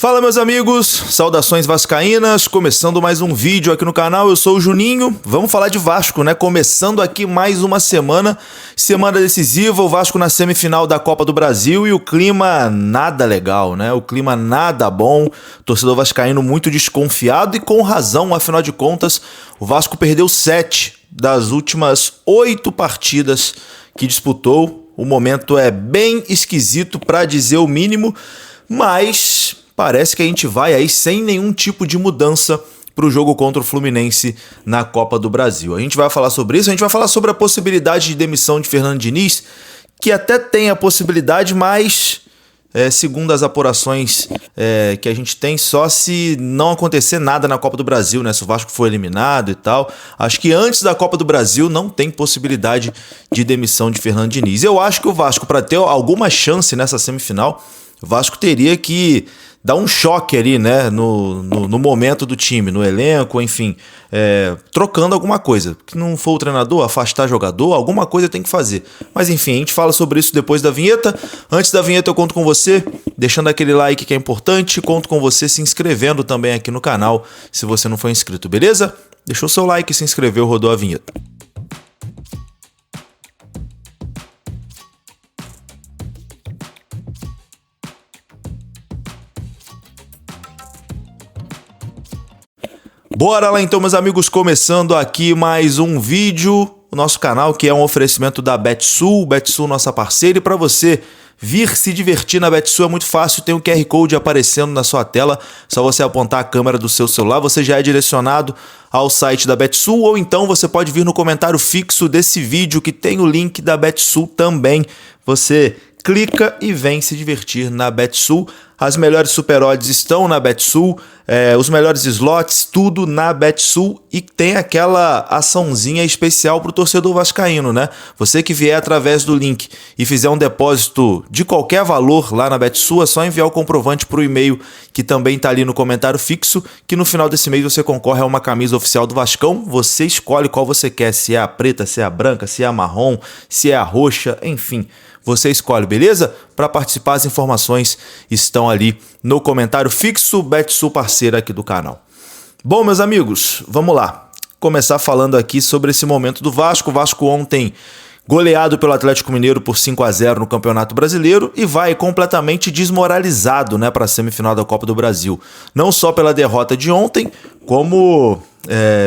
Fala, meus amigos, saudações vascaínas, começando mais um vídeo aqui no canal. Eu sou o Juninho, vamos falar de Vasco, né? Começando aqui mais uma semana decisiva, o Vasco na semifinal da Copa do Brasil e o clima nada legal, né? O clima nada bom, torcedor vascaíno muito desconfiado e com razão, afinal de contas, o Vasco perdeu 7 das últimas 8 partidas que disputou. O momento é bem esquisito, para dizer o mínimo, mas parece que a gente vai aí sem nenhum tipo de mudança para o jogo contra o Fluminense na Copa do Brasil. A gente vai falar sobre isso, a gente vai falar sobre a possibilidade de demissão de Fernando Diniz, que até tem a possibilidade, mas segundo as apurações que a gente tem, só se não acontecer nada na Copa do Brasil, né? Se o Vasco for eliminado e tal. Acho que antes da Copa do Brasil não tem possibilidade de demissão de Fernando Diniz. Eu acho que o Vasco, para ter alguma chance nessa semifinal, o Vasco teria que dar um choque ali, né, no momento do time, no elenco, enfim, trocando alguma coisa. Que não for o treinador, afastar jogador, alguma coisa tem que fazer. Mas enfim, a gente fala sobre isso depois da vinheta. Antes da vinheta eu conto com você, deixando aquele like que é importante, conto com você se inscrevendo também aqui no canal, se você não for inscrito, beleza? Deixou seu like, se inscreveu, rodou a vinheta. Bora lá então, meus amigos, começando aqui mais um vídeo, o nosso canal que é um oferecimento da Betsul, nossa parceira, e para você vir se divertir na Betsul é muito fácil, tem um QR Code aparecendo na sua tela, só você apontar a câmera do seu celular, você já é direcionado ao site da Betsul, ou então você pode vir no comentário fixo desse vídeo que tem o link da Betsul também, você clica e vem se divertir na Betsul. As melhores super odds estão na Betsul, os melhores slots, tudo na Betsul, e tem aquela açãozinha especial para o torcedor vascaíno, né? Você que vier através do link e fizer um depósito de qualquer valor lá na Betsul, é só enviar o comprovante para o e-mail que também está ali no comentário fixo, que no final desse mês você concorre a uma camisa oficial do Vascão. Você escolhe qual você quer, se é a preta, se é a branca, se é a marrom, se é a roxa, enfim. Você escolhe, beleza? Para participar, as informações estão ali no comentário fixo, Betsul parceira aqui do canal. Bom, meus amigos, vamos lá. Começar falando aqui sobre esse momento do Vasco. O Vasco ontem goleado pelo Atlético Mineiro por 5-0 no Campeonato Brasileiro e vai completamente desmoralizado, né, para a semifinal da Copa do Brasil. Não só pela derrota de ontem, como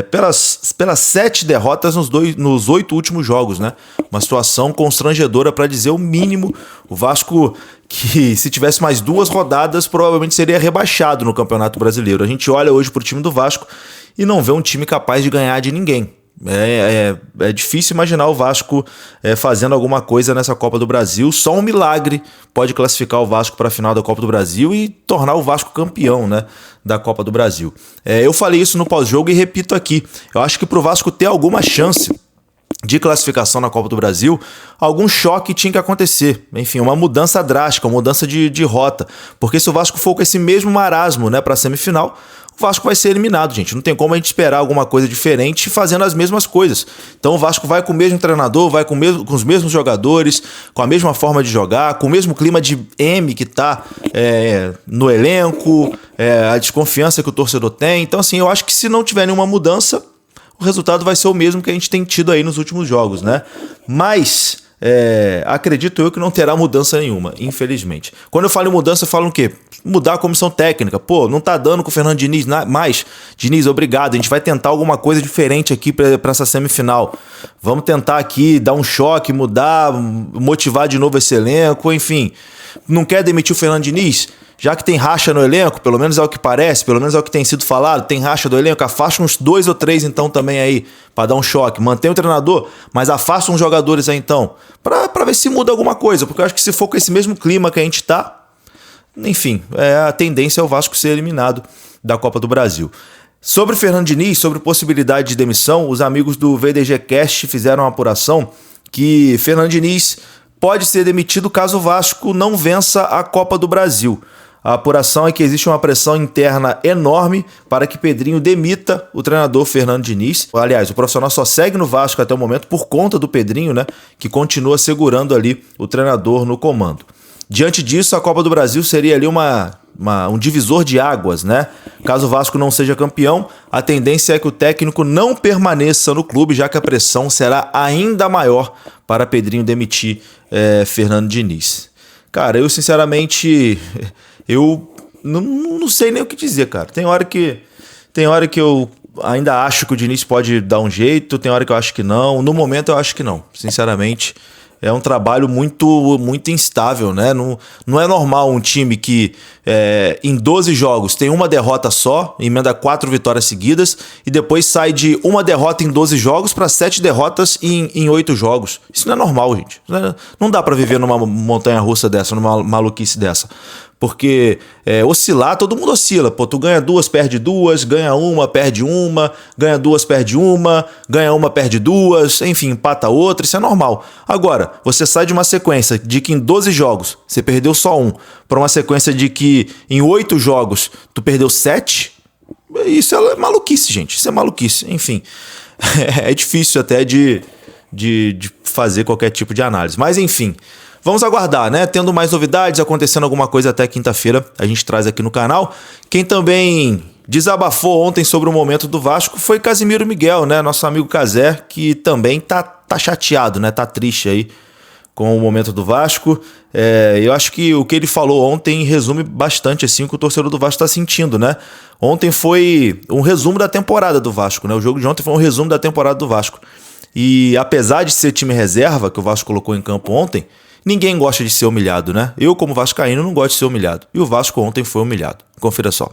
pelas 7 derrotas nos 8 últimos jogos, né? Uma situação constrangedora, para dizer o mínimo. O Vasco, que se tivesse mais 2 rodadas, provavelmente seria rebaixado no Campeonato Brasileiro. A gente olha hoje para o time do Vasco e não vê um time capaz de ganhar de ninguém. É difícil imaginar o Vasco fazendo alguma coisa nessa Copa do Brasil. Só um milagre pode classificar o Vasco para a final da Copa do Brasil e tornar o Vasco campeão, né, da Copa do Brasil. Eu falei isso no pós-jogo e repito aqui. Eu acho que para o Vasco ter alguma chance de classificação na Copa do Brasil, algum choque tinha que acontecer. Enfim, uma mudança drástica, uma mudança de rota. Porque se o Vasco for com esse mesmo marasmo, né, para a semifinal, o Vasco vai ser eliminado, gente. Não tem como a gente esperar alguma coisa diferente fazendo as mesmas coisas. Então o Vasco vai com o mesmo treinador, vai com os mesmos jogadores, com a mesma forma de jogar, com o mesmo clima de M que tá no elenco, a desconfiança que o torcedor tem. Então, assim, eu acho que se não tiver nenhuma mudança, o resultado vai ser o mesmo que a gente tem tido aí nos últimos jogos, né? Mas acredito eu que não terá mudança nenhuma, infelizmente. Quando eu falo em mudança, eu falo o quê? Mudar a comissão técnica. Pô, não tá dando com o Fernando Diniz mais. Diniz, obrigado. A gente vai tentar alguma coisa diferente aqui para essa semifinal. Vamos tentar aqui dar um choque, mudar, motivar de novo esse elenco, enfim. Não quer demitir o Fernando Diniz? Já que tem racha no elenco, pelo menos é o que parece, pelo menos é o que tem sido falado, tem racha do elenco, afasta uns 2 ou 3 então também aí, para dar um choque. Mantém o treinador, mas afasta uns jogadores aí então, para ver se muda alguma coisa, porque eu acho que se for com esse mesmo clima que a gente tá, enfim, a tendência é o Vasco ser eliminado da Copa do Brasil. Sobre Fernando Diniz, sobre possibilidade de demissão, os amigos do VDG Cast fizeram uma apuração que Fernando Diniz pode ser demitido caso o Vasco não vença a Copa do Brasil. A apuração é que existe uma pressão interna enorme para que Pedrinho demita o treinador Fernando Diniz. Aliás, o profissional só segue no Vasco até o momento por conta do Pedrinho, né, que continua segurando ali o treinador no comando. Diante disso, a Copa do Brasil seria ali uma um divisor de águas, né? Caso o Vasco não seja campeão, a tendência é que o técnico não permaneça no clube, já que a pressão será ainda maior para Pedrinho demitir Fernando Diniz. Cara, eu sinceramente, eu não sei nem o que dizer, cara. Tem hora que eu ainda acho que o Diniz pode dar um jeito, tem hora que eu acho que não. No momento eu acho que não, sinceramente. É um trabalho muito instável, né? Não é normal um time que em 12 jogos tem uma derrota só, emenda 4 vitórias seguidas e depois sai de uma derrota em 12 jogos para 7 derrotas em 8 jogos. Isso não é normal, gente. Não dá para viver numa montanha-russa dessa, numa maluquice dessa. Porque oscilar, todo mundo oscila. Pô, tu ganha 2, perde 2, ganha 1, perde 1, ganha 2, perde 1, ganha 1, perde 2, enfim, empata outra, isso é normal. Agora, você sai de uma sequência de que em 12 jogos você perdeu só 1, para uma sequência de que em 8 jogos tu perdeu 7, isso é maluquice, gente. Isso é maluquice. Enfim, é difícil até de fazer qualquer tipo de análise. Mas enfim, vamos aguardar, né? Tendo mais novidades, acontecendo alguma coisa até quinta-feira, a gente traz aqui no canal. Quem também desabafou ontem sobre o momento do Vasco foi Casimiro Miguel, né? Nosso amigo Casé, que também tá chateado, né? Tá triste aí com o momento do Vasco. Eu acho que o que ele falou ontem resume bastante assim o que o torcedor do Vasco está sentindo, né? Ontem foi um resumo da temporada do Vasco, né? O jogo de ontem foi um resumo da temporada do Vasco. E apesar de ser time reserva, que o Vasco colocou em campo ontem, ninguém gosta de ser humilhado, né? Eu, como vascaíno, não gosto de ser humilhado. E o Vasco ontem foi humilhado. Confira só.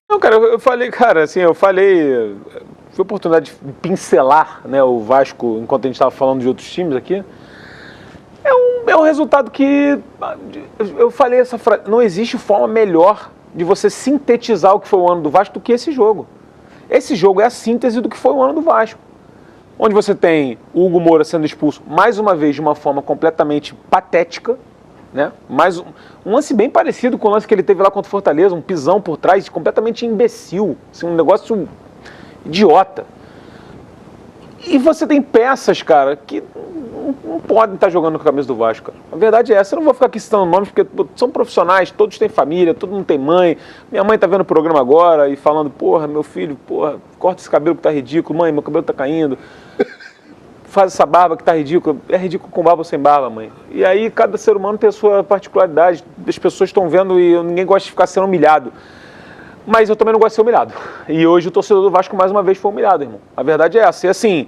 Não, cara, eu falei, foi oportunidade de pincelar, né, o Vasco, enquanto a gente estava falando de outros times aqui. É um resultado que, eu falei essa frase, não existe forma melhor de você sintetizar o que foi o ano do Vasco do que esse jogo. Esse jogo é a síntese do que foi o ano do Vasco. Onde você tem o Hugo Moura sendo expulso, mais uma vez, de uma forma completamente patética, né? Mais um lance bem parecido com o lance que ele teve lá contra o Fortaleza, um pisão por trás, completamente imbecil, assim, um negócio idiota. E você tem peças, cara, que não podem estar jogando com a camisa do Vasco, cara. A verdade é essa. Eu não vou ficar aqui citando nomes, porque são profissionais, todos têm família, todo mundo tem mãe. Minha mãe tá vendo o programa agora e falando, porra, meu filho, porra, corta esse cabelo que tá ridículo, mãe, meu cabelo tá caindo. Faz essa barba que tá ridículo. É ridículo com barba ou sem barba, mãe. E aí cada ser humano tem a sua particularidade. As pessoas estão vendo e ninguém gosta de ficar sendo humilhado. Mas eu também não gosto de ser humilhado. E hoje o torcedor do Vasco mais uma vez foi humilhado, irmão. A verdade é essa. E assim,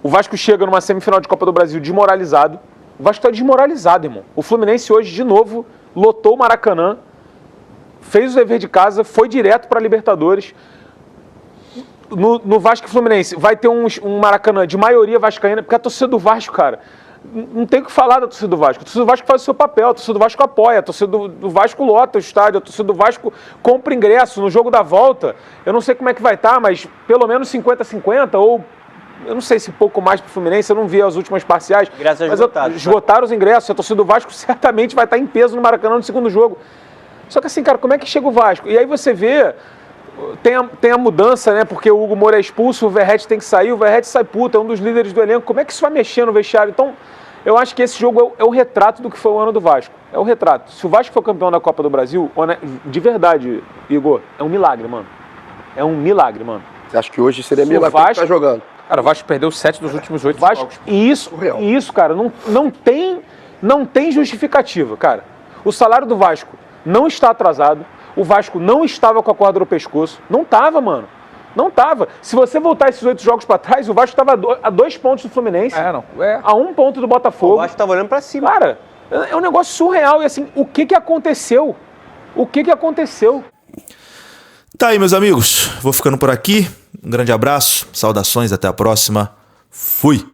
o Vasco chega numa semifinal de Copa do Brasil desmoralizado. O Vasco tá desmoralizado, irmão. O Fluminense hoje, de novo, lotou o Maracanã, fez o dever de casa, foi direto para a Libertadores. No Vasco e Fluminense vai ter um Maracanã de maioria vascaína, porque a torcida do Vasco, cara, não tem o que falar da torcida do Vasco. A torcida do Vasco faz o seu papel, a torcida do Vasco apoia, a torcida do Vasco lota o estádio, a torcida do Vasco compra ingresso no jogo da volta. Eu não sei como é que vai estar, mas pelo menos 50-50, ou eu não sei se pouco mais para o Fluminense, eu não vi as últimas parciais. Ingressos esgotados. Esgotaram os ingressos, a torcida do Vasco certamente vai estar em peso no Maracanã no segundo jogo. Só que assim, cara, como é que chega o Vasco? E aí você vê, tem a mudança, né? Porque o Hugo Moura é expulso, o Verratti tem que sair, o Verratti sai puta, é um dos líderes do elenco. Como é que isso vai mexer no vestiário? Então, eu acho que esse jogo é o retrato do que foi o ano do Vasco. É o retrato. Se o Vasco for campeão da Copa do Brasil, de verdade, Igor, é um milagre, mano. É um milagre, mano. Você acha que hoje seria milagre que tá jogando? Cara, o Vasco perdeu 7 dos últimos 8 jogos. E isso, cara, não tem justificativa, cara. O salário do Vasco não está atrasado. O Vasco não estava com a corda no pescoço. Não tava, mano. Não tava. Se você voltar esses 8 jogos pra trás, o Vasco estava a 2 pontos do Fluminense. A 1 ponto do Botafogo. O Vasco estava olhando pra cima. Cara, é um negócio surreal. E assim, o que aconteceu? O que aconteceu? Tá aí, meus amigos. Vou ficando por aqui. Um grande abraço. Saudações. Até a próxima. Fui.